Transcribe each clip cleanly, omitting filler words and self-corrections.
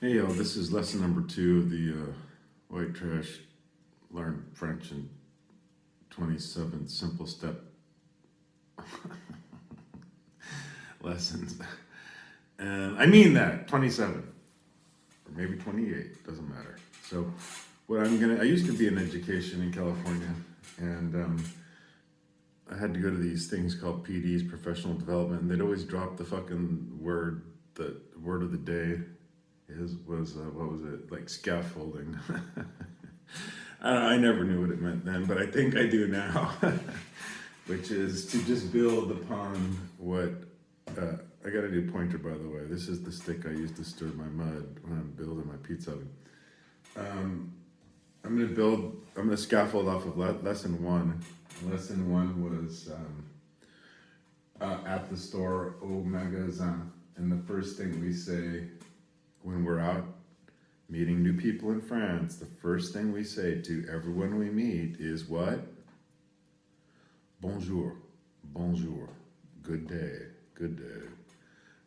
Hey, y'all, this is lesson number 2 of the White Trash Learn French in 27 Simple Step lessons. And I mean that, 27, or maybe 28, doesn't matter. So, I used to be in education in California, and I had to go to these things called PDs, professional development, and they'd always drop the fucking word, the word of the day was what was it, like scaffolding. I never knew what it meant then, but I think I do now, which is to just build upon what. I got a new pointer, by the way. This is the stick I use to stir my mud when I'm building my pizza oven. I'm gonna scaffold off of lesson 1. Lesson 1 was at the store, au magasin. And the first thing we say when we're out meeting new people in France, the first thing we say to everyone we meet is what? Bonjour, bonjour, good day, good day.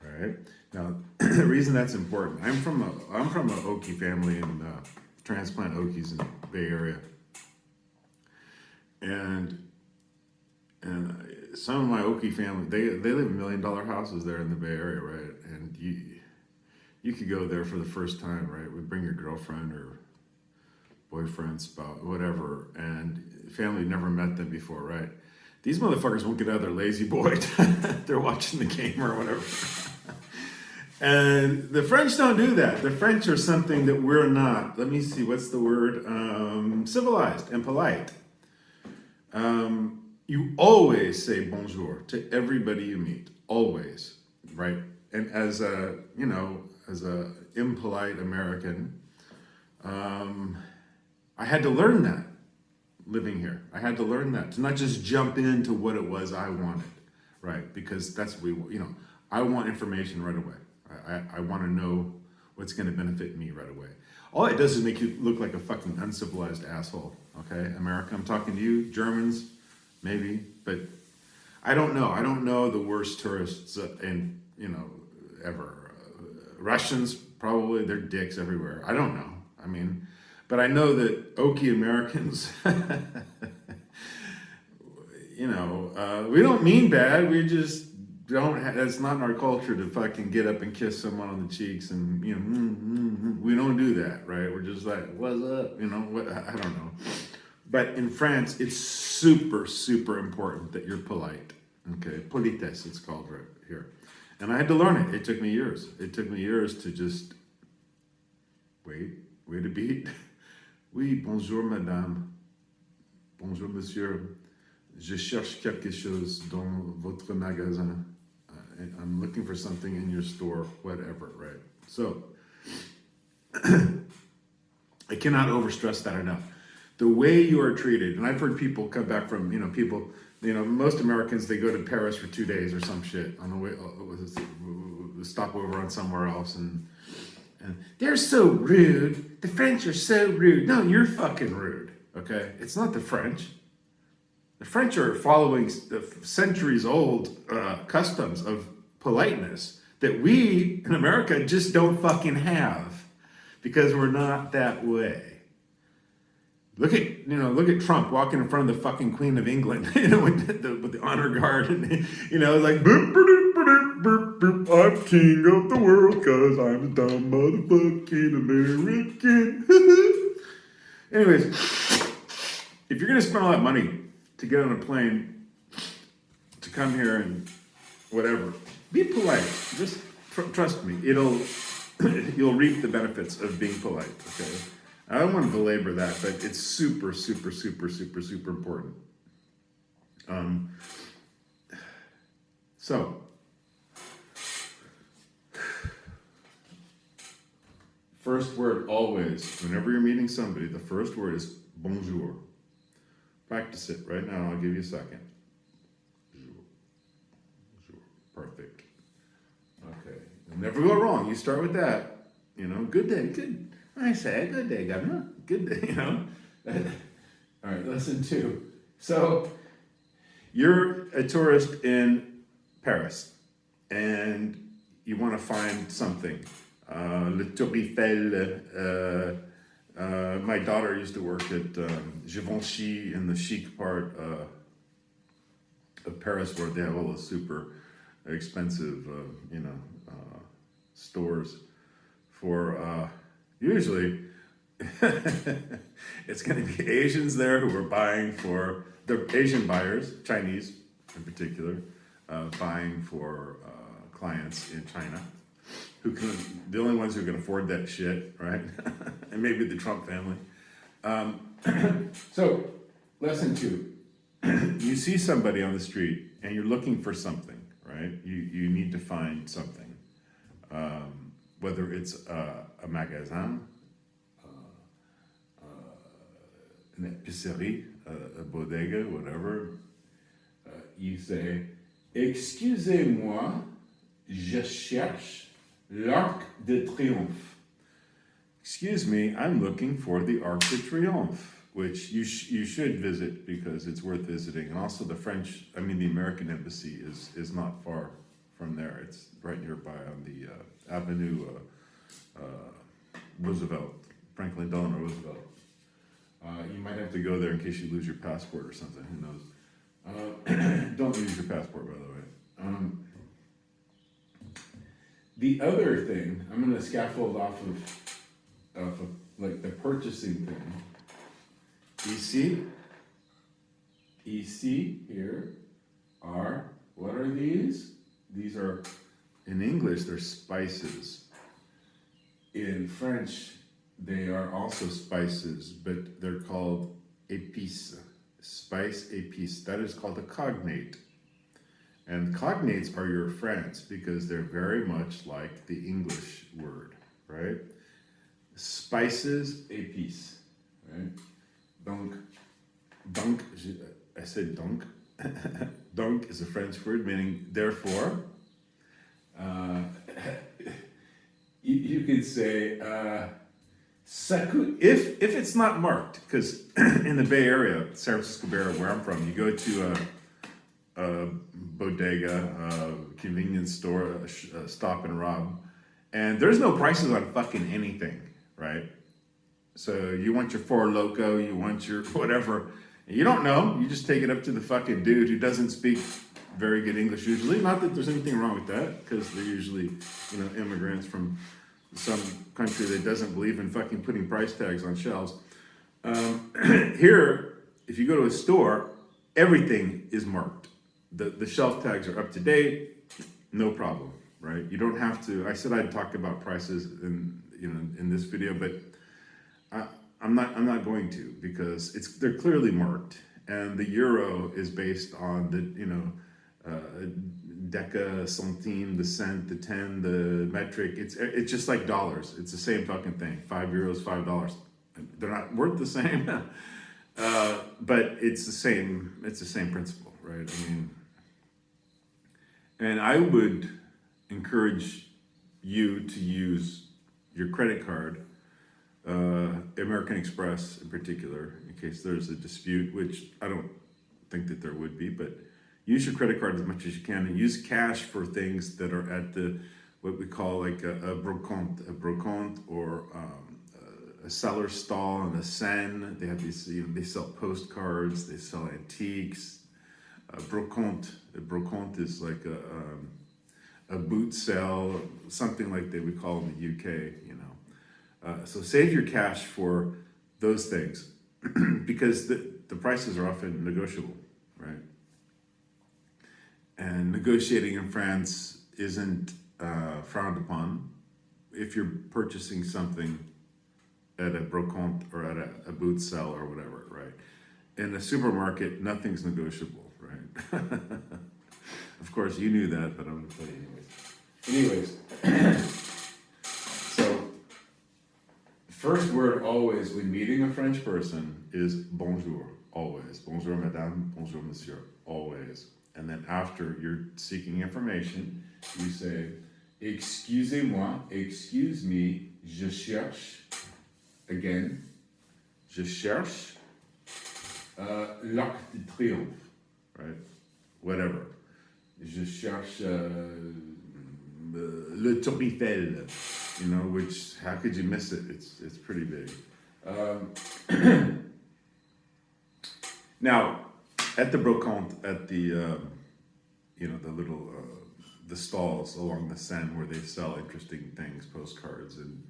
All right. Now, the reason that's important, I'm from a Okie family in transplant Okies in the Bay Area, and some of my Okie family they live in $1 million houses there in the Bay Area, right? And you could go there for the first time, right? Would bring your girlfriend or boyfriend, spouse, whatever, and family never met them before, right? These motherfuckers won't get out of their lazy boy. They're watching the game or whatever. And the French don't do that. The French are something that we're not. Let me see, what's the word? Civilized and polite. You always say bonjour to everybody you meet. Always, right? And as a impolite American, I had to learn that living here. I had to learn that to not just jump into what it was I wanted, right? Because that's I want information right away. I want to know what's going to benefit me right away. All it does is make you look like a fucking uncivilized asshole. Okay, America, I'm talking to you. Germans, maybe, but I don't know. I don't know the worst tourists ever. Russians, probably, they're dicks everywhere. I don't know. I mean, but I know that Okie Americans, we don't mean bad. We just don't. That's not in our culture to fucking get up and kiss someone on the cheeks, and we don't do that, right? We're just like, what's up? I don't know. But in France, it's super, super important that you're polite. Okay, politesse, it's called right here. And I had to learn it. It took me years. It took me years to just wait a beat. Oui, bonjour madame. Bonjour monsieur. Je cherche quelque chose dans votre magasin. I'm looking for something in your store, whatever, right? So, I cannot overstress that enough. The way you are treated, and I've heard people come back from, most Americans, they go to Paris for 2 days or some shit on the way, stop over on somewhere else, and they're so rude. The French are so rude. No, you're fucking rude, okay? It's not the French. The French are following centuries-old customs of politeness that we in America just don't fucking have because we're not that way. Look at Trump walking in front of the fucking Queen of England, with the honor guard, and like boop, boop, boop, boop, boop, I'm king of the world because I'm a dumb motherfucking American. Anyways, if you're gonna spend all that money to get on a plane to come here and whatever, be polite. Just trust me, you'll reap the benefits of being polite. Okay. I don't want to belabor that, but it's super, super, super, super, super important. So, first word always, whenever you're meeting somebody, the first word is bonjour. Practice it right now. I'll give you a second. Bonjour. Bonjour. Perfect. Okay. You'll never go wrong. You start with that. Good day. Good. I say, good day, governor. Good day, All right, lesson 2. So, you're a tourist in Paris, and you want to find something. Le Tour Eiffel. My daughter used to work at Givenchy in the chic part of Paris, where they have all the super expensive, stores for usually it's going to be Asians there who are buying for the Asian buyers, Chinese in particular, buying for clients in China, who can, the only ones who can afford that shit, right? And maybe the Trump family. So, lesson 2. You see somebody on the street and you're looking for something, right? You need to find something. Whether it's a magasin, an épicerie, a bodega, whatever. You say, excusez-moi, je cherche l'Arc de Triomphe. Excuse me, I'm looking for the Arc de Triomphe, which you should visit because it's worth visiting. And also the American embassy is not far from there. It's right nearby on the Avenue Roosevelt, Franklin Delano Roosevelt. You might have to go there in case you lose your passport or something, who knows. Don't lose your passport, by the way. The other thing, I'm going to scaffold off of like the purchasing thing. Ici, here, are, what are these? These are, in English, they're spices. In French, they are also spices, but they're called épices. Spice épice. That is called a cognate. And cognates are your friends because they're very much like the English word, right? Spices épices, right? Donc, I said donc. Donc is a French word meaning therefore. You could say, if it's not marked, because in the Bay Area, San Francisco Bay Area, where I'm from, you go to a bodega, convenience store, a Stop and Rob, and there's no prices on fucking anything, right? So you want your Four Loko, you want your whatever, you don't know, you just take it up to the fucking dude who doesn't speak very good English usually. Not that there's anything wrong with that, because they're usually, immigrants from some country that doesn't believe in fucking putting price tags on shelves. Here, if you go to a store, everything is marked. The shelf tags are up to date, no problem, right? You don't have to. I said I'd talk about prices in this video, but I'm not going to, because they're clearly marked, and the euro is based on the deca, centime, the cent, the 10, the metric. It's just like dollars. It's the same fucking thing. €5, $5. They're not worth the same, but it's the same. It's the same principle, right? And I would encourage you to use your credit card, American Express in particular, in case there's a dispute, which I don't think that there would be, but use your credit card as much as you can, and use cash for things that are at what we call like a brocante, or a cellar stall and a Seine. They have these, they sell postcards, they sell antiques. Brocante is like a boot sale, something like they would call in the UK, So save your cash for those things because the prices are often negotiable, right? And negotiating in France isn't frowned upon if you're purchasing something at a brocante or at a boot sale or whatever, right? In a supermarket, nothing's negotiable, right? Of course, you knew that, but I'm going to tell you anyways. So, first word always when meeting a French person is bonjour, always. Bonjour, madame, bonjour, monsieur, always. And then after you're seeking information, you say, excusez-moi, excuse me, je cherche, again, je cherche l'Arc de Triomphe, right? Whatever. Je cherche le Tour Eiffel. which, how could you miss it? It's pretty big. Now, at the brocante, at the, the little, the stalls along the Seine where they sell interesting things, postcards, and,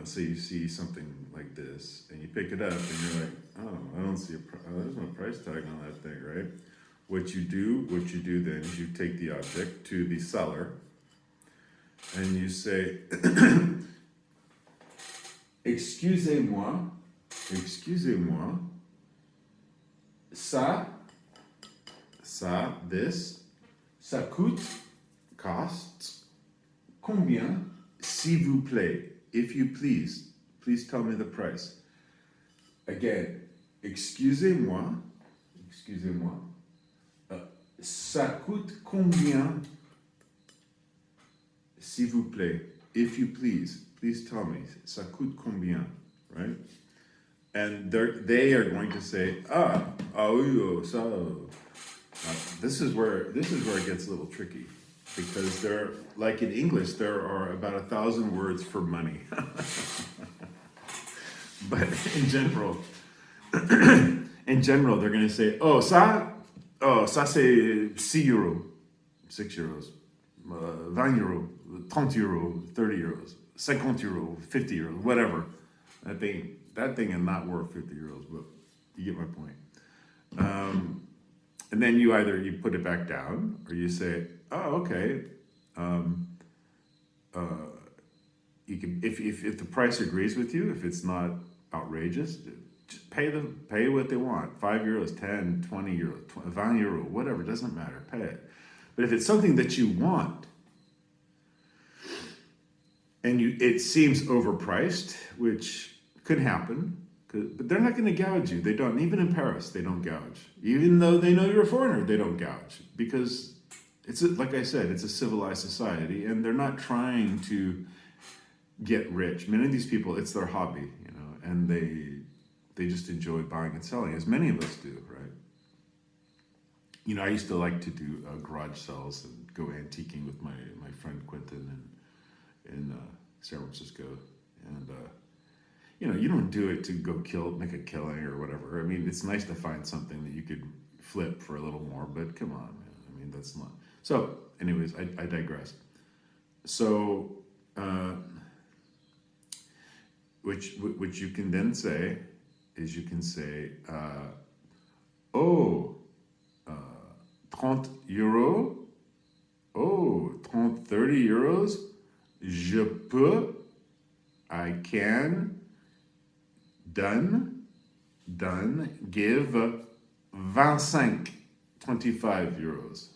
so you see something like this, and you pick it up, and you're like, oh, I don't see there's no price tag on that thing, right? What you do then is you take the object to the seller, and you say, excusez-moi, ça, this, ça coûte, costs, combien, s'il vous plaît, if you please tell me the price. Again, excusez-moi, ça coûte combien, s'il vous plaît, if you please tell me, ça coûte combien, right? And they are going to say, oui, so. This is where it gets a little tricky, because like in English, there are about 1,000 words for money. But in general, they're going to say, ça c'est 6 euros, 6 euros, 20 euros, 30 euros, 30 euros, 50 euros, 50 euros, whatever. That thing is not worth 50 euros, but you get my point. And then you put it back down, or you say, okay. You can, if the price agrees with you, if it's not outrageous, just pay what they want. 5 euros, 10, 20 euros, 20 euro, whatever, doesn't matter, pay it. But if it's something that you want, and it seems overpriced, which could happen, but they're not going to gouge you. They don't. Even in Paris, they don't gouge. Even though they know you're a foreigner, they don't gouge, because like I said, it's a civilized society, and they're not trying to get rich. Many of these people, it's their hobby, and they just enjoy buying and selling, as many of us do, right? I used to like to do garage sales and go antiquing with my friend Quentin in San Francisco, and you don't do it to go make a killing or whatever. I mean, it's nice to find something that you could flip for a little more, but come on, man. I mean, that's not. So, anyways, I digress. So, which you can then say is, you can say, 30 euros, 30 euros, je peux, I can, done, give 25 euros.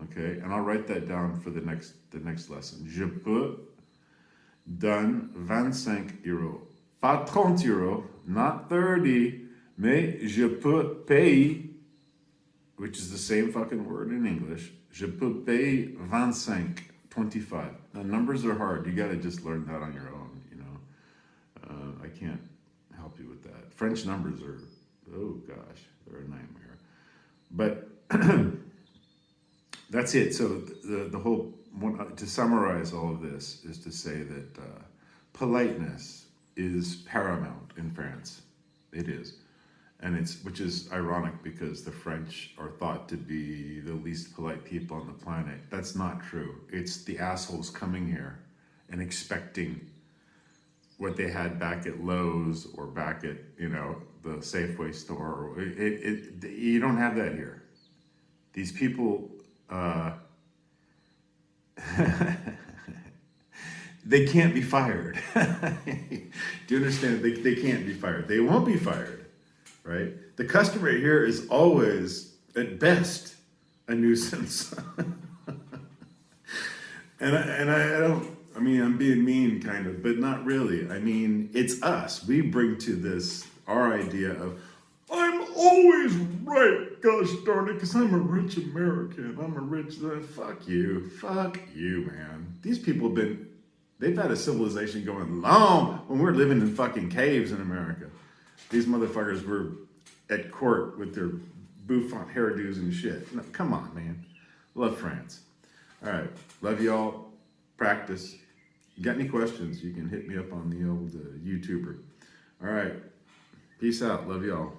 Okay, and I'll write that down for the next lesson. Je peux, donne 25 euros. Pas 30 euros, not 30, mais je peux payer, which is the same fucking word in English. Je peux payer 25. Now, numbers are hard. You gotta just learn that on your own, I can't help you with that. French numbers are, oh gosh, they're a nightmare. But that's it. So the whole, to summarize all of this, is to say that politeness is paramount in France. It is. And which is ironic, because the French are thought to be the least polite people on the planet. That's not true. It's the assholes coming here and expecting what they had back at Lowe's or back at, the Safeway store. You don't have that here. These people, they can't be fired. Do you understand? They can't be fired. They won't be fired, right? The customer here is always, at best, a nuisance. and I don't, I'm being mean, kind of, but not really. It's us. We bring to this our idea of, I'm always right, gosh darn it, because I'm a rich American. I'm a rich, fuck you, man. These people they've had a civilization going long when we're living in fucking caves in America. These motherfuckers were at court with their bouffant hairdos and shit. No, come on, man. Love France. All right. Love y'all. Practice. you got any questions, you can hit me up on the old YouTuber. All right. Peace out. Love y'all.